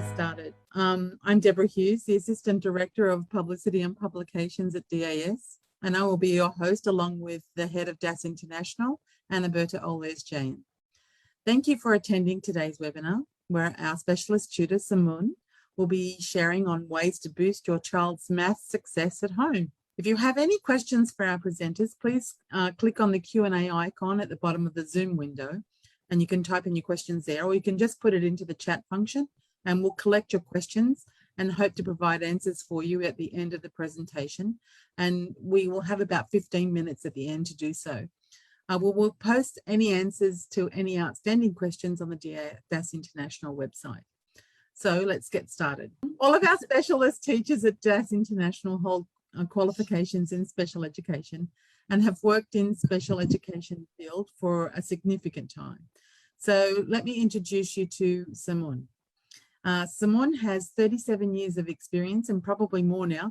this started. I'm Deborah Hughes, the Assistant Director of Publicity and Publications at DAS, and I will be your host along with the Head of DAS International, Annaberta Oles-Jane. Thank you for attending today's webinar, where our specialist tutor, Samunn, will be sharing on ways to boost your child's maths success at home. If you have any questions for our presenters, please click on the Q&A icon at the bottom of the Zoom window, and you can type in your questions there, or you can just put it into the chat function, and we'll collect your questions and hope to provide answers for you at the end of the presentation. And we will have about 15 minutes at the end to do so. We'll post any answers to any outstanding questions on the DAS International website. So let's get started. All of our specialist teachers at DAS International hold qualifications in special education and have worked in special education field for a significant time. So let me introduce you to Samunn. Samunn has 37 years of experience, and probably more now,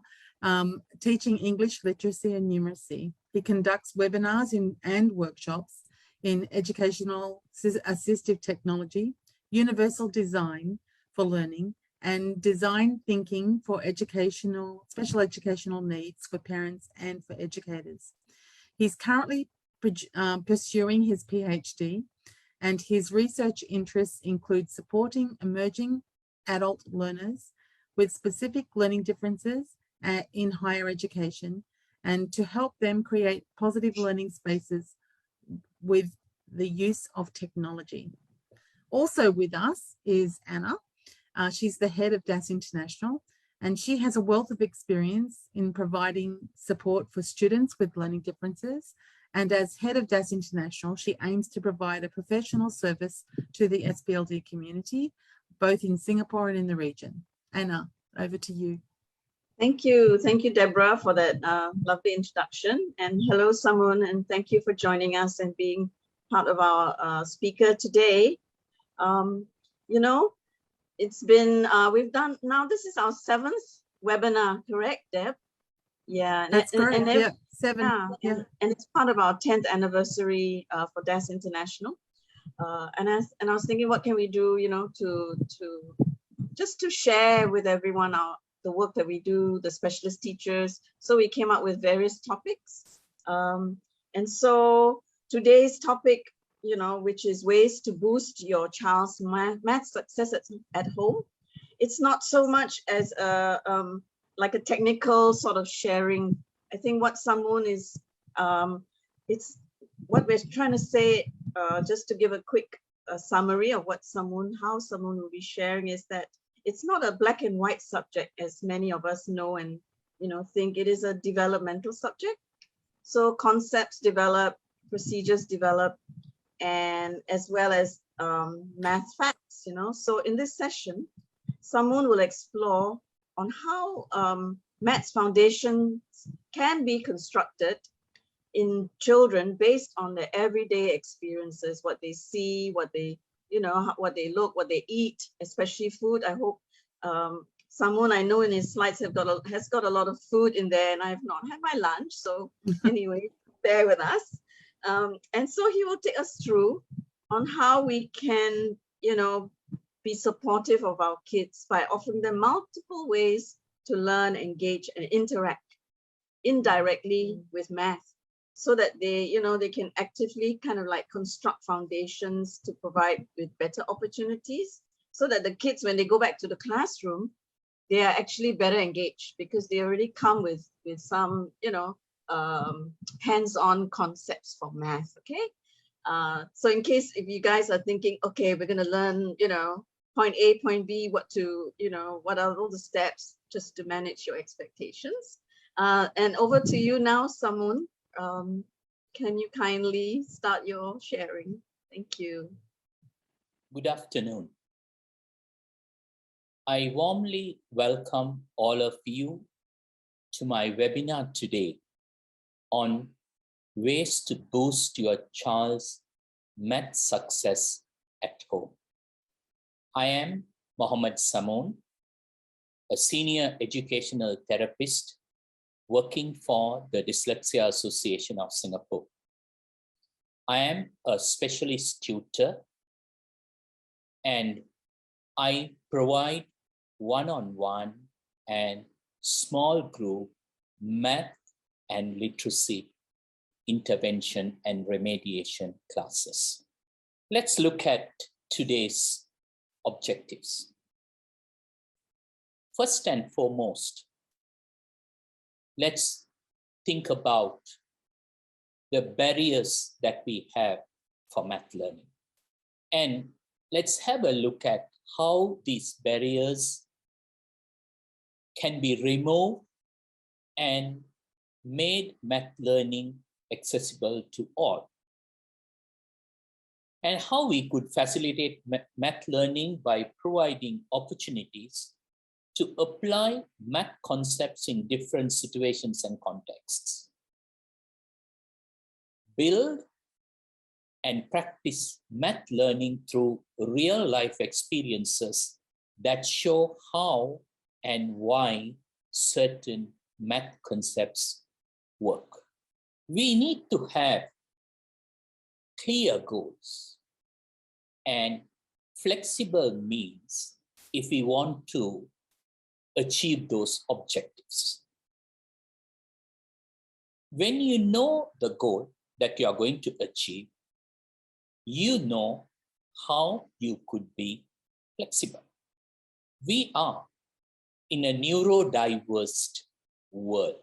teaching English literacy and numeracy. He conducts webinars and workshops in educational assistive technology, universal design for learning, and design thinking for special educational needs for parents and for educators. He's currently pursuing his PhD, and his research interests include supporting emerging adult learners with specific learning differences in higher education, and to help them create positive learning spaces with the use of technology. Also with us is Anna. She's the head of DAS International, and she has a wealth of experience in providing support for students with learning differences. And as head of DAS International, she aims to provide a professional service to the SPLD community, both in Singapore and in the region. Anna, over to you. Thank you, Deborah, for that lovely introduction. And hello, Samunn, and thank you for joining us and being part of our speaker today. You know, it's been, we've done, now this is our 7th webinar, correct, Deb? Yeah. That's correct, yeah, 7. Yeah. And it's part of our 10th anniversary for DAS International. And I was thinking, what can we do, you know, just to share with everyone the work that we do, the specialist teachers. So we came up with various topics. And so today's topic, you know, which is ways to boost your child's math success at home. It's not so much as like a technical sort of sharing. I think what Samunn is, it's what we're trying to say, just to give a quick summary of what how Samunn will be sharing, is that it's not a black and white subject, as many of us know and, you know, think. It is a developmental subject. So concepts develop, procedures develop, and as well as math facts, you know. So in this session, Samunn will explore on how maths foundations can be constructed in children based on their everyday experiences, what they see, what they, you know, what they look, what they eat, especially food. I hope Samunn, I know in his slides has got a lot of food in there, and I have not had my lunch. So anyway, bear with us. And so he will take us through on how we can, you know, be supportive of our kids by offering them multiple ways to learn, engage, and interact indirectly with math, so that they, you know, they can actively kind of like construct foundations to provide with better opportunities, so that the kids, when they go back to the classroom, they are actually better engaged because they already come with some, you know, hands-on concepts for math. Okay. So in case if you guys are thinking, okay, we're going to learn, you know, point A, point B, what are all the steps just to manage your expectations. And over to you now, Samunn. Can you kindly start your sharing? Thank you. Good afternoon. I warmly welcome all of you to my webinar today on ways to boost your child's math success at home. I am Mohamed Samunn, a senior educational therapist working for the Dyslexia Association of Singapore. I am a specialist tutor, and I provide one-on-one, and small group math and literacy intervention and remediation classes. Let's look at today's objectives. First and foremost, let's think about the barriers that we have for math learning. And let's have a look at how these barriers can be removed and made math learning accessible to all. And how we could facilitate math learning by providing opportunities to apply math concepts in different situations and contexts. Build and practice math learning through real-life experiences that show how and why certain math concepts work. We need to have clear goals and flexible means if we want to achieve those objectives. When you know the goal that you are going to achieve, you know how you could be flexible. We are in a neurodiverse world.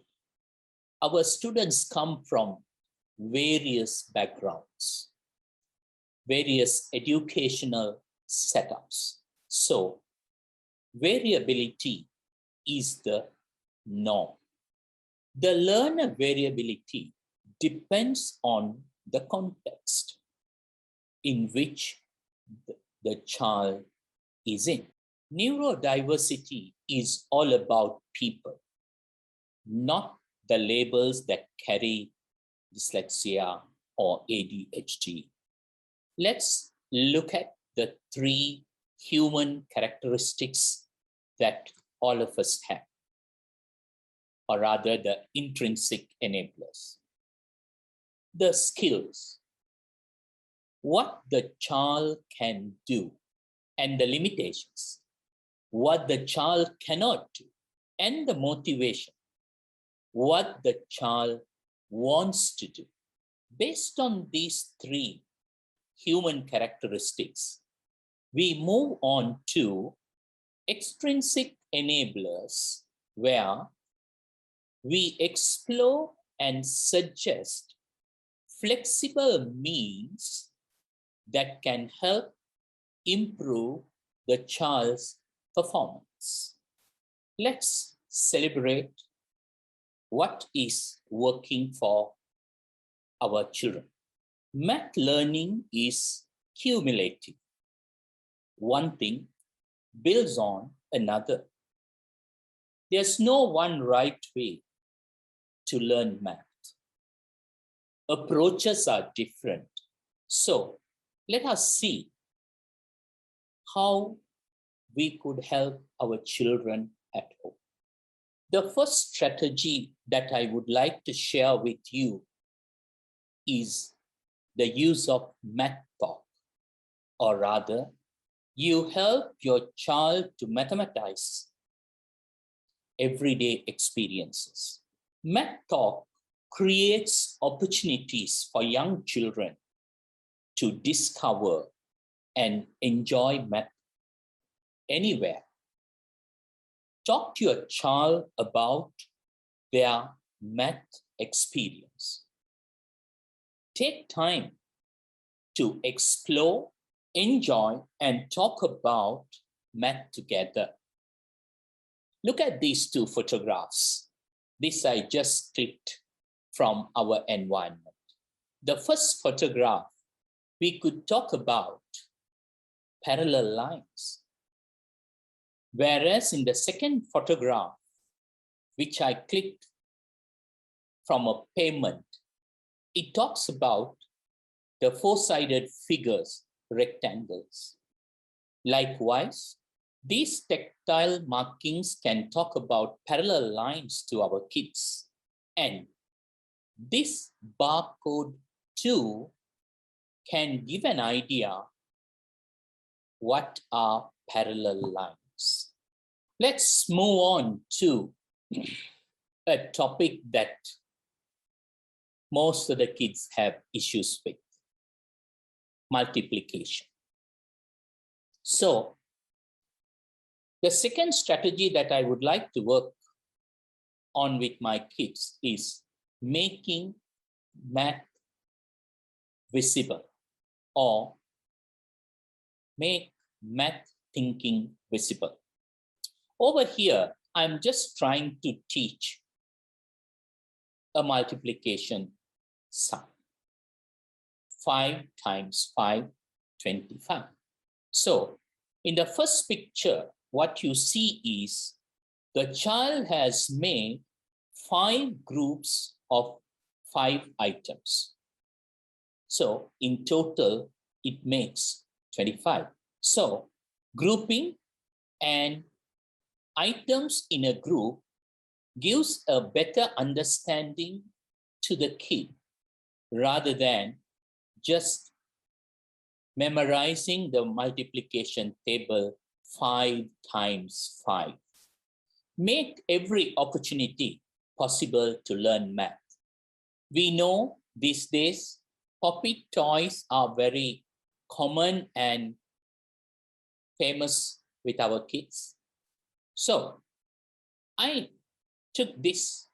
Our students come from various backgrounds, various educational setups. So variability is the norm. The learner variability depends on the context in which the child is in. Neurodiversity is all about people, not the labels that carry dyslexia or ADHD. Let's look at the 3 human characteristics that all of us have, or rather the intrinsic enablers. The skills, what the child can do, and the limitations, what the child cannot do, and the motivation, what the child wants to do. Based on these 3 human characteristics, we move on to extrinsic enablers, where we explore and suggest flexible means that can help improve the child's performance. Let's celebrate what is working for our children. Math learning is cumulative. One thing builds on another. There's no one right way to learn math. Approaches are different. So let us see how we could help our children at home. The first strategy that I would like to share with you is the use of math talk, or rather, you help your child to mathematize everyday experiences. Math talk creates opportunities for young children to discover and enjoy math anywhere. Talk to your child about their math experience. Take time to explore, enjoy, and talk about math together. Look at these 2 photographs. This I just clicked from our environment. The first photograph, we could talk about parallel lines. Whereas in the second photograph, which I clicked from a pavement, it talks about the 4-sided figures, rectangles. Likewise, these tactile markings can talk about parallel lines to our kids. And this barcode too can give an idea what are parallel lines. Let's move on to a topic that most of the kids have issues with: multiplication. So, the second strategy that I would like to work on with my kids is making math visible, or make math thinking visible. Over here, I'm just trying to teach a multiplication sum. 5 times 5, 25. So in the first picture, what you see is the child has made 5 groups of 5 items. So in total, it makes 25. So grouping and items in a group gives a better understanding to the kid rather than just memorizing the multiplication table 5 times 5. Make every opportunity possible to learn math. We know these days puppet toys are very common and famous with our kids. So I took this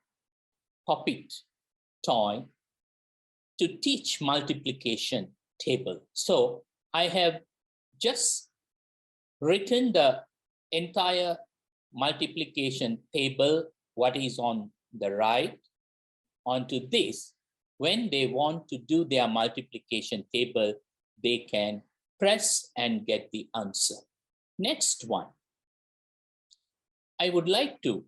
puppet toy to teach multiplication table. So I have just written the entire multiplication table, what is on the right, onto this. When they want to do their multiplication table, they can press and get the answer. Next one, I would like to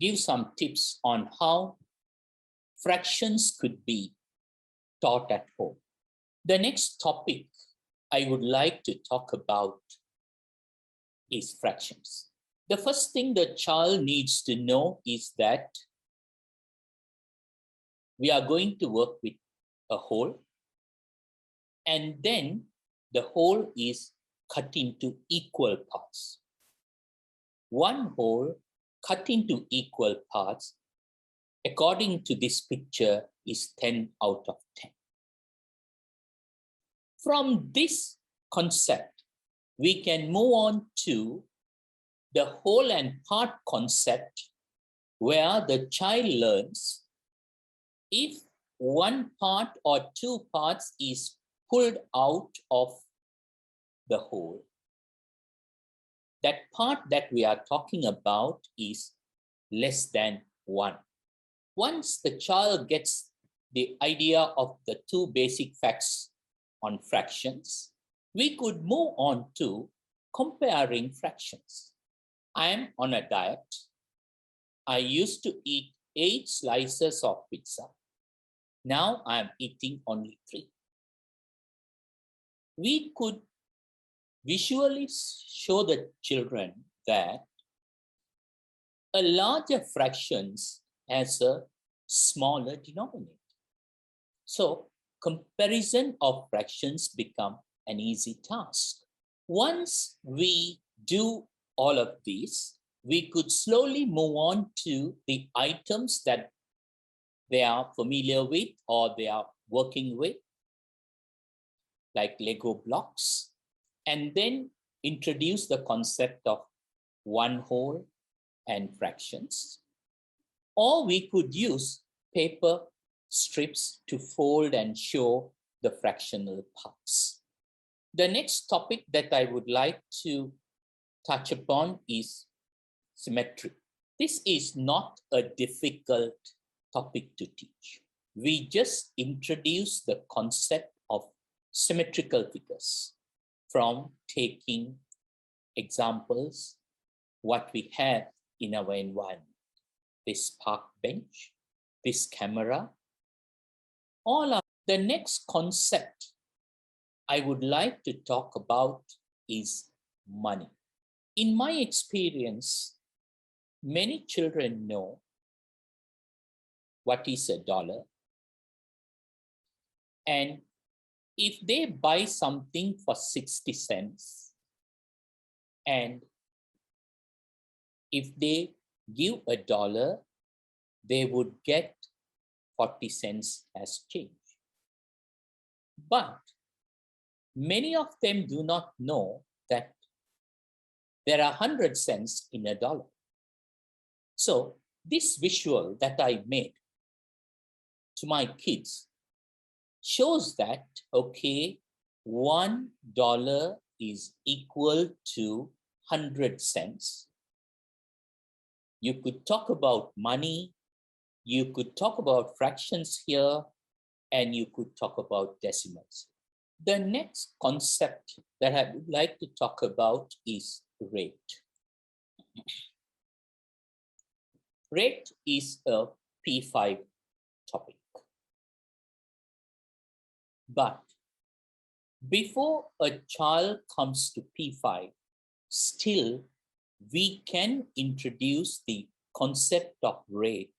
give some tips on how fractions could be taught at home. The next topic I would like to talk about is fractions. The first thing the child needs to know is that we are going to work with a whole, and then the whole is cut into equal parts. One whole cut into equal parts, according to this picture, is 10 out of 10. From this concept, we can move on to the whole and part concept, where the child learns if one part or 2 parts is pulled out of the whole, that part that we are talking about is less than 1. Once the child gets the idea of the 2 basic facts on fractions, we could move on to comparing fractions. I am on a diet. I used to eat 8 slices of pizza. Now I am eating only 3. We could visually show the children that a larger fractions has a smaller denominator. So comparison of fractions become an easy task. Once we do all of these, we could slowly move on to the items that they are familiar with or they are working with, like Lego blocks, and then introduce the concept of one whole and fractions. Or we could use paper strips to fold and show the fractional parts. The next topic that I would like to touch upon is symmetry. This is not a difficult topic to teach. We just introduce the concept of symmetrical figures from taking examples, what we have in our environment. This park bench, this camera, all are. The next concept I would like to talk about is money. In my experience, many children know what is a dollar, and if they buy something for 60 cents and if they give $1, they would get 40 cents as change. But many of them do not know that there are 100 cents in $1. So this visual that I made to my kids shows that, okay, $1 is equal to 100 cents. You could talk about money, you could talk about fractions here, and you could talk about decimals. The next concept that I would like to talk about is rate. Rate is a P5 topic. But before a child comes to P5, still we can introduce the concept of rate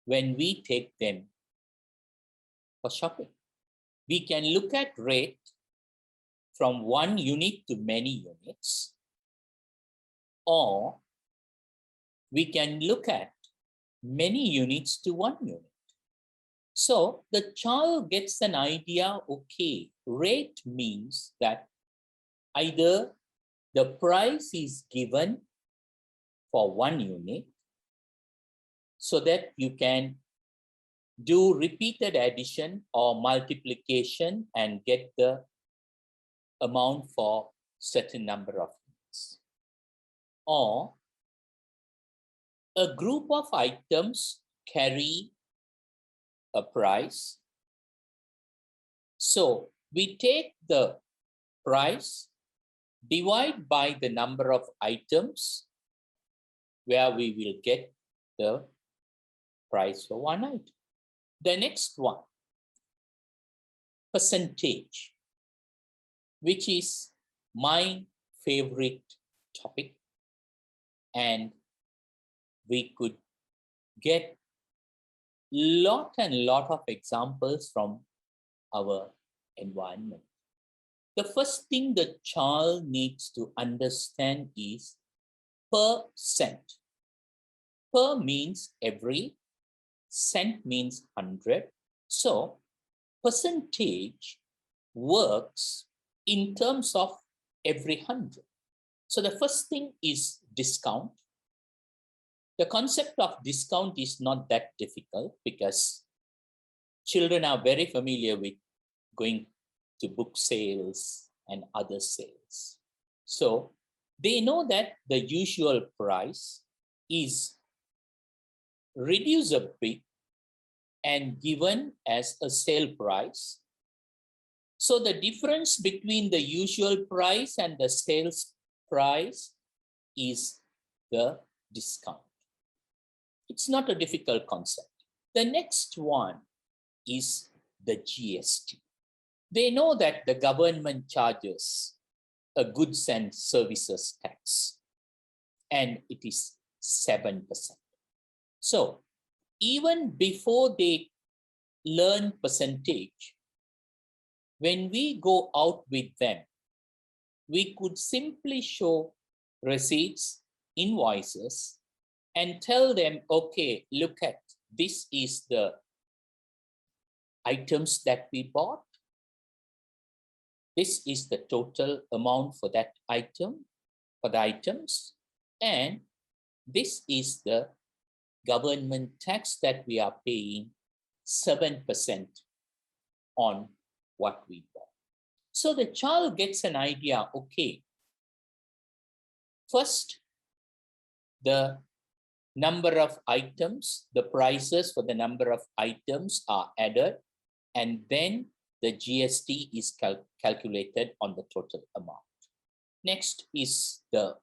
when we take them for shopping. We can look at rate from 1 unit to many units, or we can look at many units to 1 unit. So the child gets an idea, okay, rate means that either the price is given for 1 unit so that you can do repeated addition or multiplication and get the amount for certain number of units. Or a group of items carry a price. So we take the price, divide by the number of items where we will get the price for 1 item. The next one, percentage, which is my favorite topic, and we could get lot of examples from our environment. The first thing the child needs to understand is percent. Per means every, cent means 100. So percentage works in terms of every 100. So the first thing is discount. The concept of discount is not that difficult because children are very familiar with going to book sales and other sales. So they know that the usual price is reduced a bit and given as a sale price. So the difference between the usual price and the sales price is the discount. It's not a difficult concept. The next one is the GST. They know that the government charges a goods and services tax, and it is 7%. So even before they learn percentage, when we go out with them, we could simply show receipts, invoices, and tell them, okay, look at, this is the items that we bought. This is the total amount for that item, for the items, and this is the government tax that we are paying, 7% on what we bought. So the child gets an idea, okay, first, the number of items, the prices for the number of items are added, and then the GST is calculated on the total amount. Next is the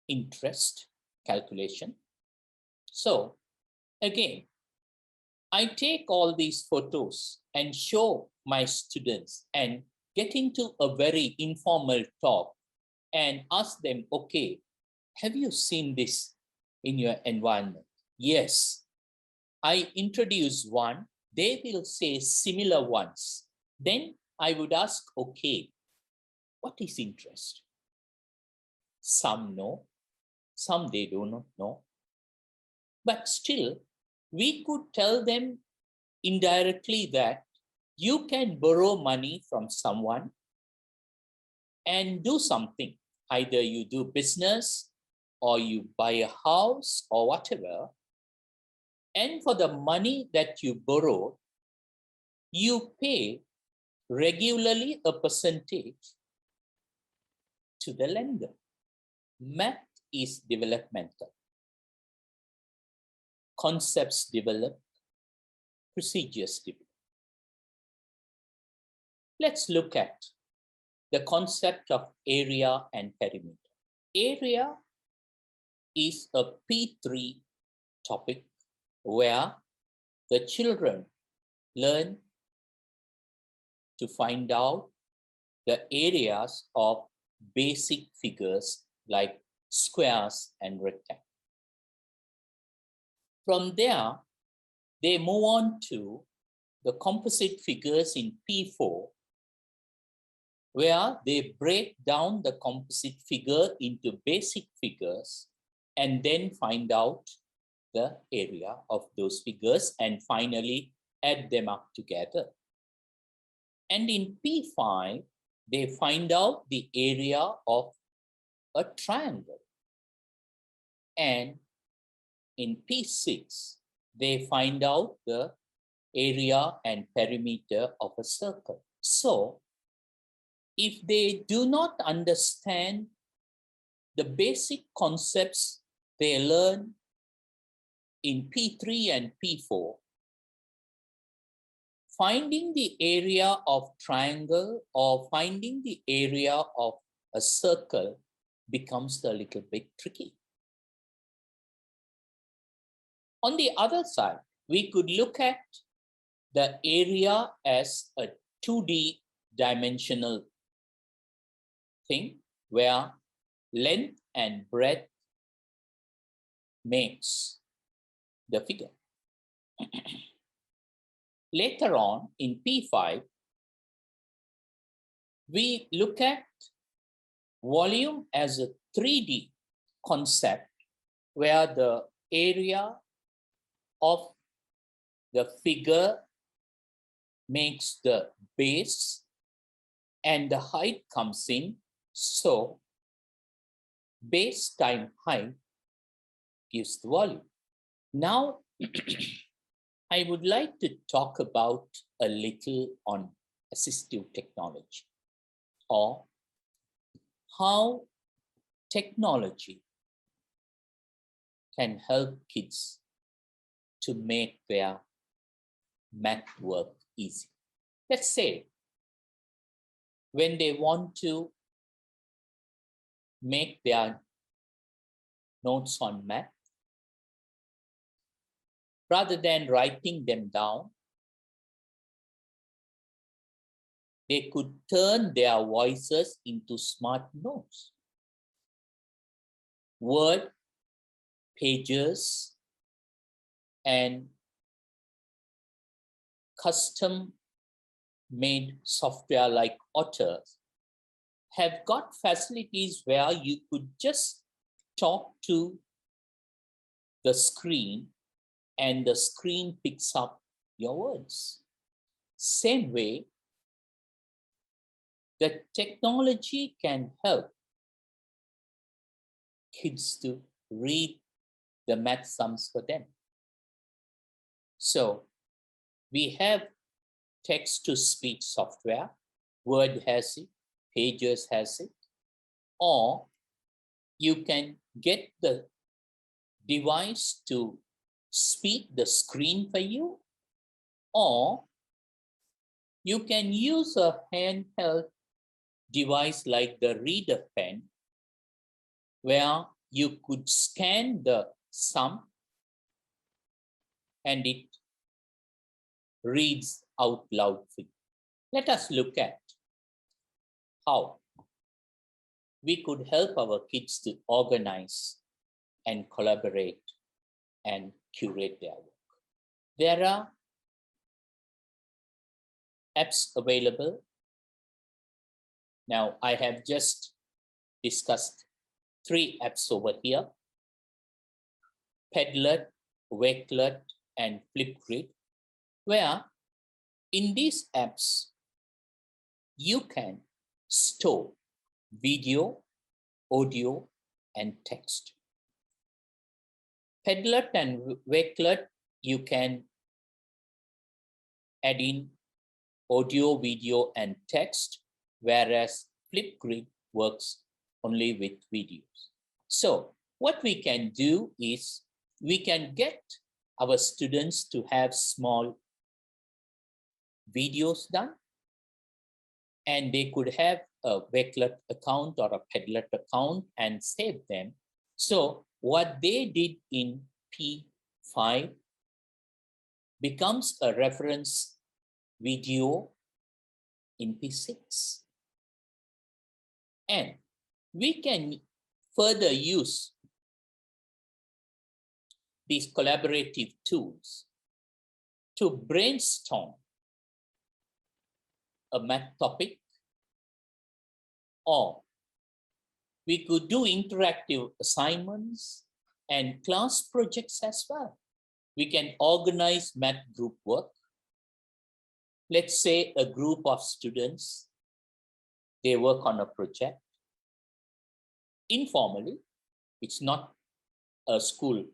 interest calculation. So again, I take all these photos and show my students and get into a very informal talk and ask them, okay, have you seen this in your environment? Yes. I introduce one, they will say similar ones. Then I would ask, okay, what is interest? Some know, some they do not know. But still, we could tell them indirectly that you can borrow money from someone and do something. Either you do business or you buy a house or whatever. And for the money that you borrow, you pay regularly a percentage to the lender. Math is developmental. Concepts develop, procedures develop. Let's look at the concept of area and perimeter. Area is a P3 topic where the children learn to find out the areas of basic figures like squares and rectangles. From there, they move on to the composite figures in P4, where they break down the composite figure into basic figures and then find out the area of those figures and finally add them up together. And in P5, they find out the area of a triangle. And in P6, they find out the area and perimeter of a circle. So, if they do not understand the basic concepts they learn in P3 and P4, finding the area of triangle or finding the area of a circle becomes a little bit tricky. On the other side, we could look at the area as a 2D dimensional thing where length and breadth makes the figure. Later on in P5, we look at volume as a 3D concept where the area of the figure makes the base and the height comes in. So base times height gives the volume. Now, I would like to talk about a little on assistive technology or how technology can help kids to make their math work easy. Let's say when they want to make their notes on math, rather than writing them down, they could turn their voices into smart notes. Word, pages, and custom-made software like Tutor have got facilities where you could just talk to the screen and the screen picks up your words. Same way, the technology can help kids to read the math sums for them. So we have text-to-speech software, Word has it, Pages has it, or you can get the device to speak the screen for you, or you can use a handheld device like the reader pen, where you could scan the sum and it reads out loud for you. Let us look at how we could help our kids to organize and collaborate and curate their work. There are apps available. Now, I have just discussed 3 apps over here: Padlet, Wakelet, and Flipgrid, where in these apps, you can store video, audio, and text. Padlet and Wakelet, you can add in audio, video, and text, whereas Flipgrid works only with videos. So what we can do is we can get our students to have small videos done, and they could have a Wakelet account or a Padlet account and save them. So what they did in P5 becomes a reference video in P6. And we can further use these collaborative tools to brainstorm a math topic, or we could do interactive assignments and class projects as well. We can organize math group work. Let's say a group of students, they work on a project informally. It's not a school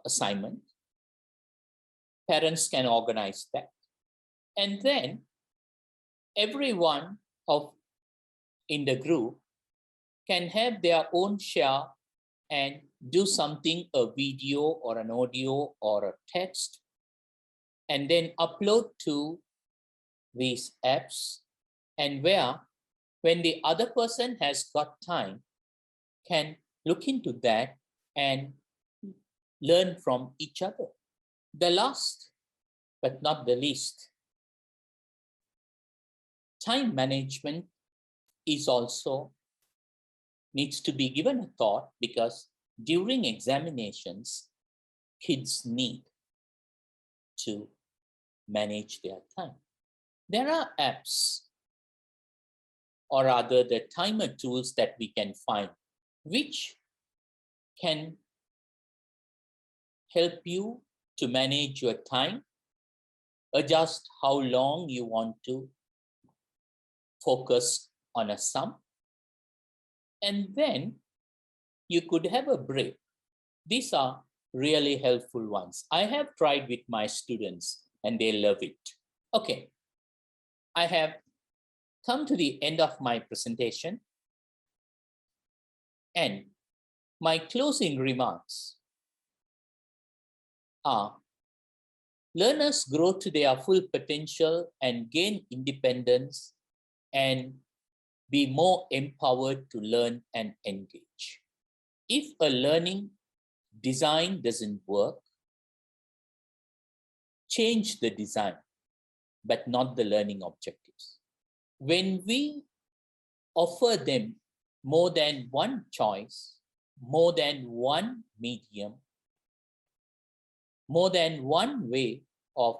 assignment. Parents can organize that. And then everyone in the group can have their own share and do something, a video or an audio or a text, and then upload to these apps, and where when the other person has got time can look into that and learn from each other. The last but not the least, time management is also needs to be given a thought, because during examinations, kids need to manage their time. There are apps, or rather the timer tools that we can find, which can help you to manage your time, adjust how long you want to focus on a sum, and then you could have a break. These are really helpful ones. I have tried with my students and they love it. Okay, I have come to the end of my presentation, and my closing remarks are: learners grow to their full potential and gain independence and be more empowered to learn and engage. If a learning design doesn't work, change the design, but not the learning objectives. When we offer them more than one choice, more than one medium, more than one way of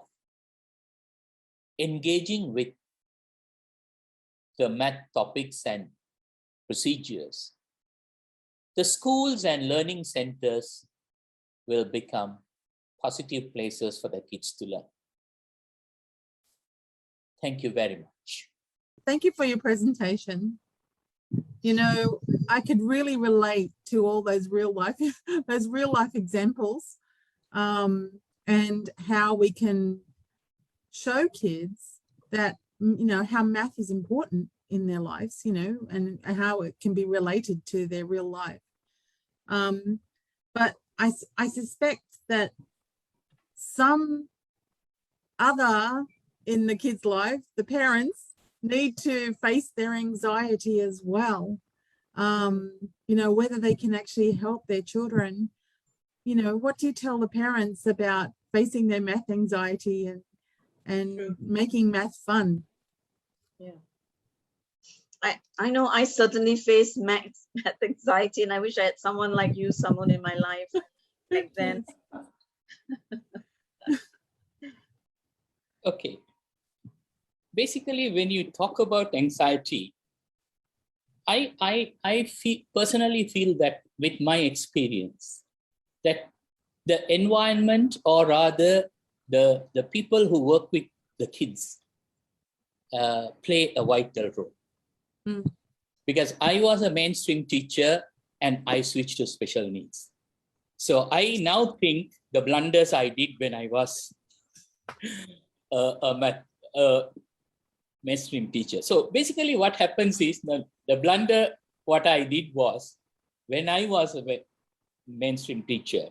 engaging with the math topics and procedures, the schools and learning centers will become positive places for the kids to learn. Thank you very much. Thank you for your presentation. You know, I could really relate to all those real life examples, and how we can show kids that, you know, how math is important in their lives, you know, and how it can be related to their real life. But I suspect that some other in the kids' life, the parents, need to face their anxiety as well. You know, whether they can actually help their children. You know, what do you tell the parents about facing their math anxiety and making math fun? Yeah. I know I certainly face math anxiety, and I wish I had someone like you, Samunn, in my life back then. Okay. Basically, when you talk about anxiety, I personally feel that with my experience, that the environment, or rather the people who work with the kids, play a vital role. Mm. Because I was a mainstream teacher and I switched to special needs. So I now think the blunders I did when I was a mainstream teacher. So basically what happens is the blunder what I did was, when I was a mainstream teacher,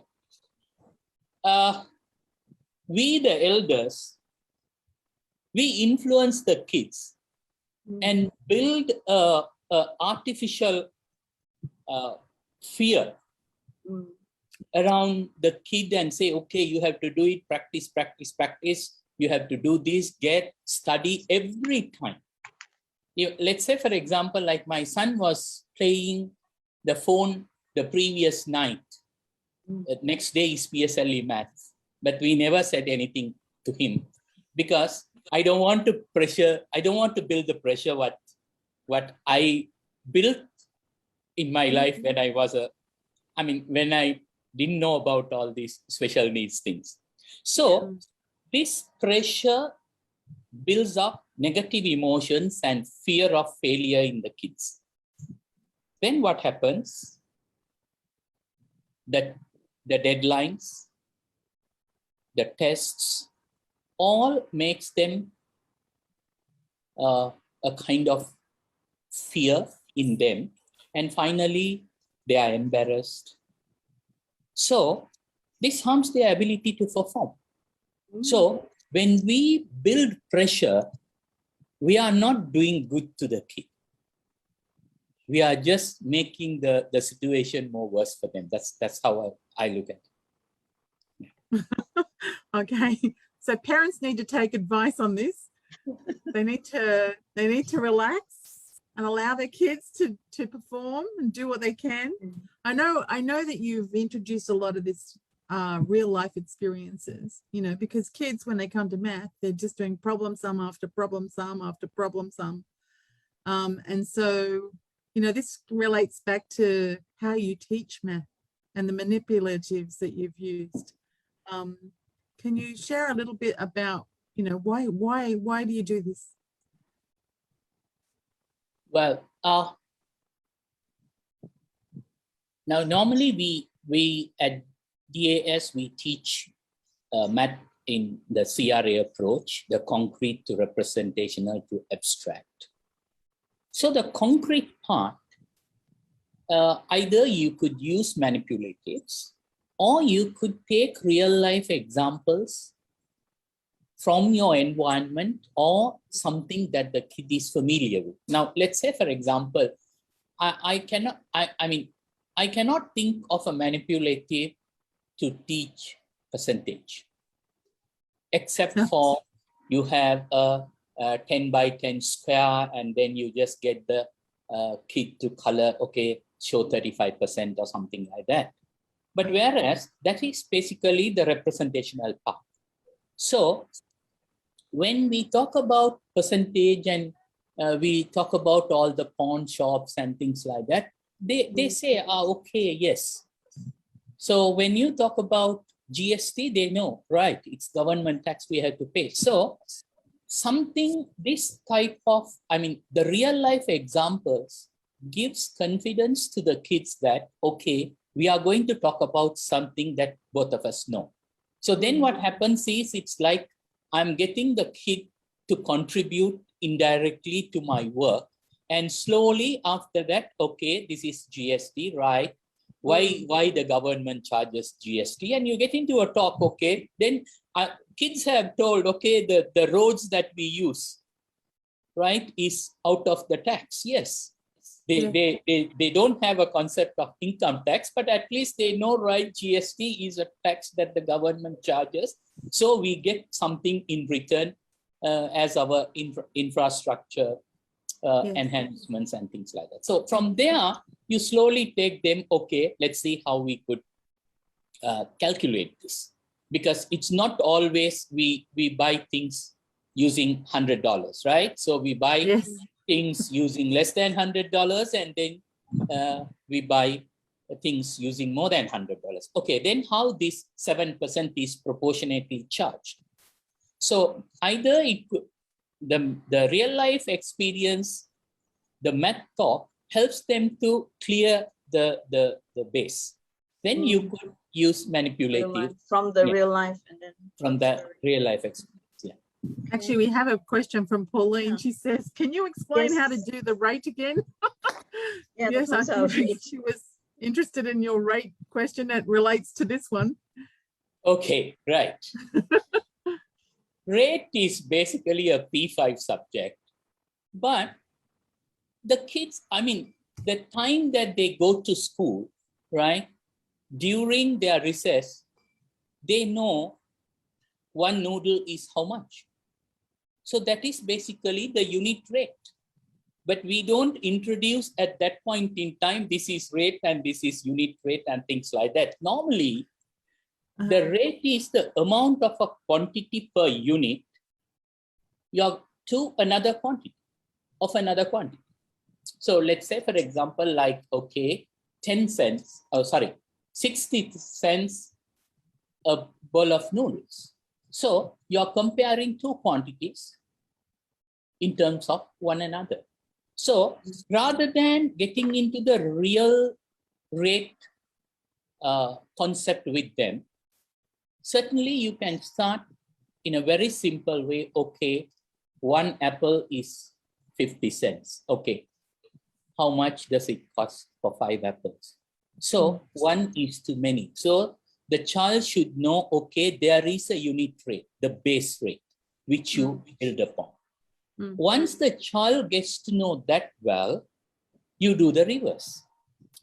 we the elders, we influence the kids and build a artificial fear around the kid and say, okay, you have to do it, practice, practice, practice. You have to do this, study every time. Let's say, for example, like my son was playing the phone the previous night. The next day is PSLE maths, but we never said anything to him because I don't want to build the pressure what I built in my life when I was when I didn't know about all these special needs things. So this pressure builds up negative emotions and fear of failure in the kids. Then what happens? That the deadlines, the tests, all makes them a kind of fear in them. And finally, they are embarrassed. So this harms their ability to perform. So when we build pressure, we are not doing good to the kid. We are just making the situation more worse for them. That's how I look at it. Okay, so parents need to take advice on this. They need to relax and allow their kids to perform and do what they can. I know that you've introduced a lot of this real life experiences, because kids, when they come to math, they're just doing problem sum after problem sum after problem sum. And so, this relates back to how you teach math and the manipulatives that you've used. Can you share a little bit about, why do you do this? Well, now normally we at DAS, we teach math in the CRA approach, the concrete to representational to abstract. So the concrete part, either you could use manipulatives or you could take real life examples from your environment or something that the kid is familiar with. Now, let's say, for example, I cannot think of a manipulative to teach percentage, except for you have a 10 by 10 square and then you just get the kid to color, okay, show 35% or something like that. But whereas that is basically the representational part. So when we talk about percentage and we talk about all the pawn shops and things like that, they say, okay, yes. So when you talk about GST, they know, right, it's government tax we have to pay. So this type of, the real life examples gives confidence to the kids that, okay, we are going to talk about something that both of us know. So then what happens is, it's like I'm getting the kid to contribute indirectly to my work. And slowly after that, okay, this is GST, right? Why the government charges GST? And you get into a talk, okay, then kids have told, okay, the roads that we use, right, is out of the tax. Yes. They don't have a concept of income tax, but at least they know, right, GST is a tax that the government charges. So we get something in return as our infrastructure enhancements and things like that. So from there, you slowly take them, okay, let's see how we could calculate this. Because it's not always we buy things using $100, right? So we buy things using less than $100, and then we buy things using more than $100. Okay, then how this 7% is proportionately charged? So either it could, the real life experience, the math talk helps them to clear the base. Then you could use manipulative from the real life, and then from the real life experience. Yeah. Actually, we have a question from Pauline. She says, "Can you explain how to do the rate again?" Yeah, yes, I think she was interested in your rate question that relates to this one. Okay, right. Rate is basically a P5 subject, but the kids, I mean, the time that they go to school, right, during their recess, they know one noodle is how much. So that is basically the unit rate. But we don't introduce at that point in time, this is rate and this is unit rate and things like that. Normally, the rate is the amount of a quantity per unit to another quantity of another quantity. So let's say, for example, like, okay, 10 cents, 60 cents a bowl of noodles. So you're comparing two quantities in terms of one another. So rather than getting into the real rate concept with them, certainly you can start in a very simple way. Okay, one apple is 50 cents. Okay, how much does it cost for 5 apples? So one is too many. So the child should know, okay, there is a unit rate, the base rate, which you build upon. Once the child gets to know that well, you do the reverse.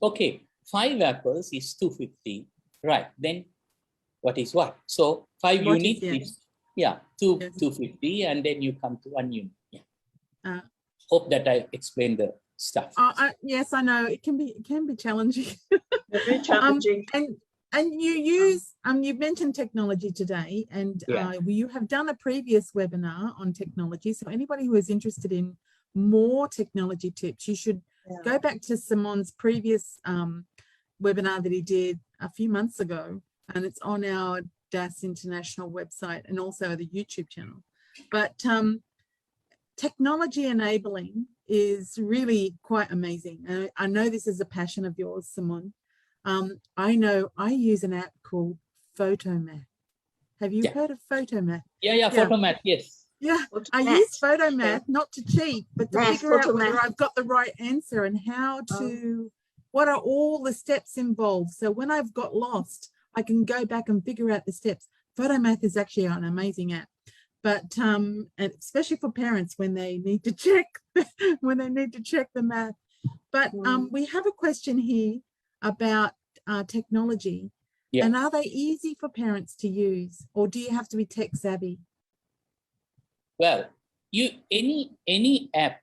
Okay, 5 apples is 250, right? Then what is what? So 5 units is 250, and then you come to 1 unit. Yeah. Hope that I explained the stuff. Yes, I know it can be challenging. Very challenging. And you use you've mentioned technology today, and you have done a previous webinar on technology. So anybody who is interested in more technology tips, you should go back to Samunn's previous webinar that he did a few months ago, and it's on our DAS International website and also the YouTube channel. But technology enabling is really quite amazing. I know this is a passion of yours, Samunn. I know I use an app called Photomath. Have you heard of Photomath? Yeah, Photomath, yes. Yeah, I use Photomath not to cheat, but to figure out whether I've got the right answer and how to, what are all the steps involved. So when I've got lost, I can go back and figure out the steps. Photomath is actually an amazing app. But and especially for parents when they need to check the math. But we have a question here about technology, and are they easy for parents to use, or do you have to be tech savvy? Well, any app,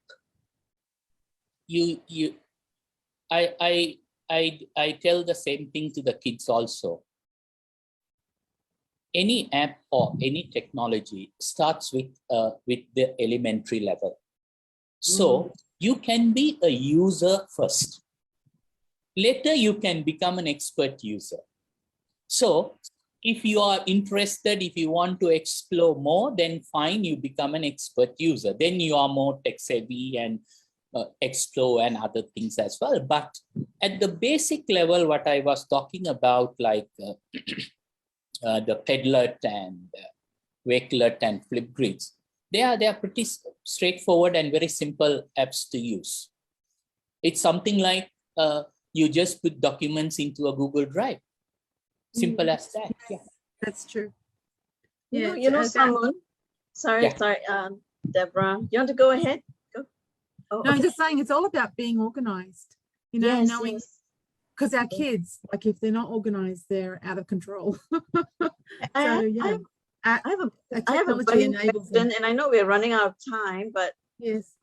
I tell the same thing to the kids also. Any app or any technology starts with the elementary level. So you can be a user first. Later, you can become an expert user. So if you are interested, if you want to explore more, then fine, you become an expert user. Then you are more tech savvy and explore and other things as well. But at the basic level, what I was talking about, like the Padlet and Wakelet and Flipgrids, they are pretty straightforward and very simple apps to use. It's something like you just put documents into a Google Drive. Simple as that. Yeah, that's true. Yeah, you know, Samunn. Sorry, Deborah. You want to go ahead? Go. No, I'm just saying it's all about being organized. You know, knowing. Because our kids, like if they're not organized, they're out of control. I have a question, and I know we're running out of time, but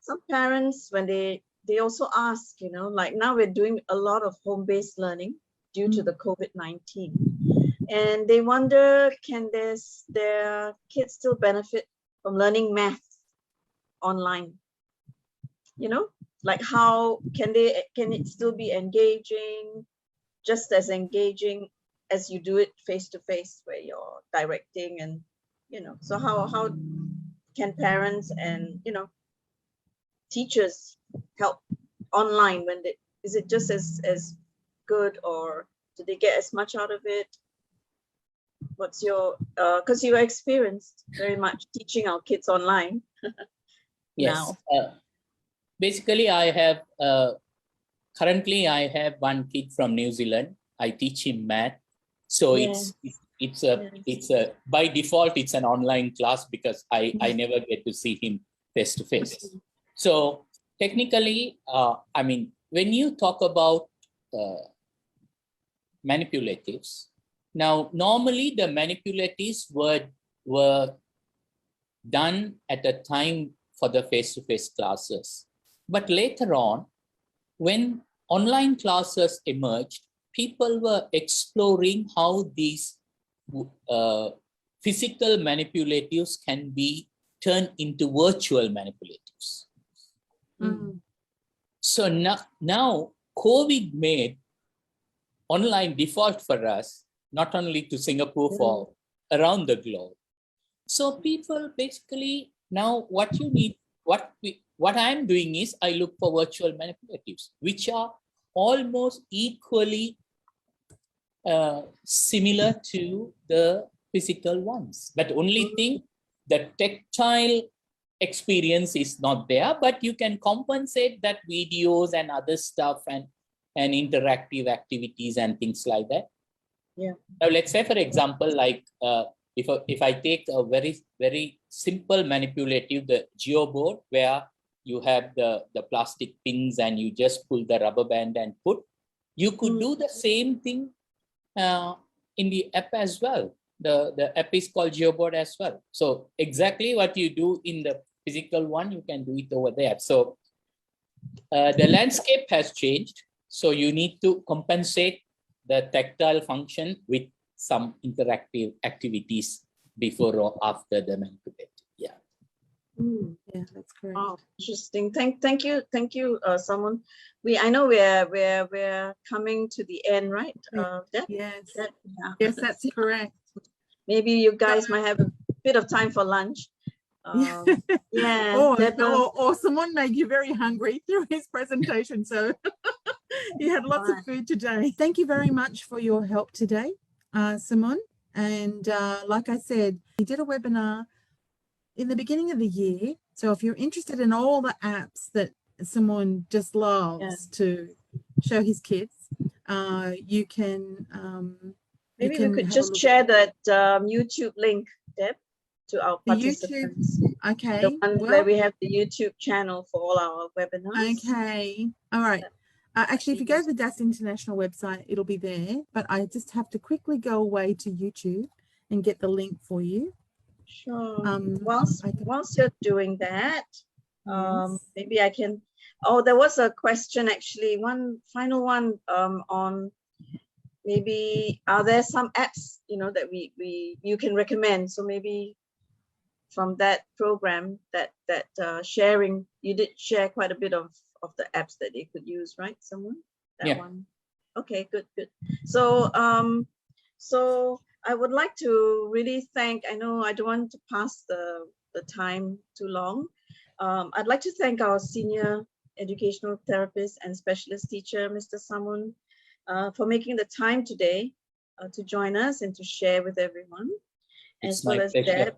some parents, when they also ask, you know, like now we're doing a lot of home-based learning due to the COVID-19, and they wonder, can their kids still benefit from learning math online? you know, like how can it still be engaging, just as engaging as you do it face to face, where you're directing, and you know, so how can parents and, you know, teachers help online when they, is it just as good, or do they get as much out of it? What's your because you are experienced very much teaching our kids online. Yes. Now. Basically, I have currently I have one kid from New Zealand. I teach him math, so Yes. it's a by default it's an online class because I never get to see him face to face. So technically, I mean, when you talk about manipulatives, now normally the manipulatives were done at a time for the face-to-face classes. But later on, when online classes emerged, people were exploring how these physical manipulatives can be turned into virtual manipulatives. Mm. So now COVID made online default for us, not only to Singapore, for around the globe. So people basically now what you need, what I'm doing is I look for virtual manipulatives, which are almost equally similar to the physical ones. But only thing, the tactile experience is not there, but you can compensate that videos and other stuff and interactive activities and things like that. Yeah. Now let's say, for example, like if I take a very simple manipulative, the geoboard, where you have the plastic pins and you just pull the rubber band and put, you could do the same thing in the app as well. The app is called geoboard as well. So exactly what you do in the physical one, you can do it over there. So the landscape has changed. So you need to compensate the tactile function with some interactive activities before or after the manipulative. Yeah. Yeah, that's correct. Oh, interesting. Thank you, Samunn. I know we're coming to the end, right? Yes. Yeah. Yes, that's correct. Maybe you guys might have a bit of time for lunch. Yeah. Or someone made you very hungry through his presentation. So you had lots of food today. Thank you very much for your help today, Samunn. And like I said, we did a webinar in the beginning of the year. So if you're interested in all the apps that Samunn just loves to show his kids, you can maybe we could just share that YouTube link, Deb, to our participants. YouTube, okay. The one where we have the YouTube channel for all our webinars. Okay. All right. Actually, if you go to the DAS International website, it'll be there. But I just have to quickly go away to YouTube and get the link for you. Sure. Whilst you're doing that, maybe I can. Oh, there was a question actually. One final one on maybe are there some apps that you can recommend? So maybe from that program that sharing, you did share quite a bit of the apps that they could use, right? Someone that one. Okay, good. So so I would like to really thank, I know I don't want to pass the time too long. I'd like to thank our senior educational therapist and specialist teacher, Mr. Samunn, for making the time today to join us and to share with everyone. It's as well as Deb,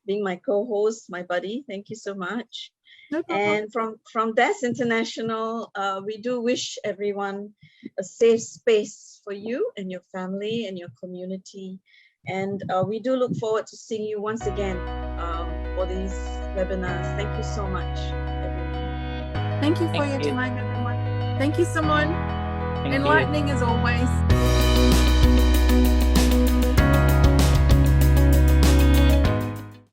being my co-host, my buddy. Thank you so much. No problem. And from DAS International, we do wish everyone a safe space for you and your family and your community. And we do look forward to seeing you once again for these webinars. Thank you so much, everyone. Thank you for your time, everyone. Thank you, Samunn. Enlightening as always.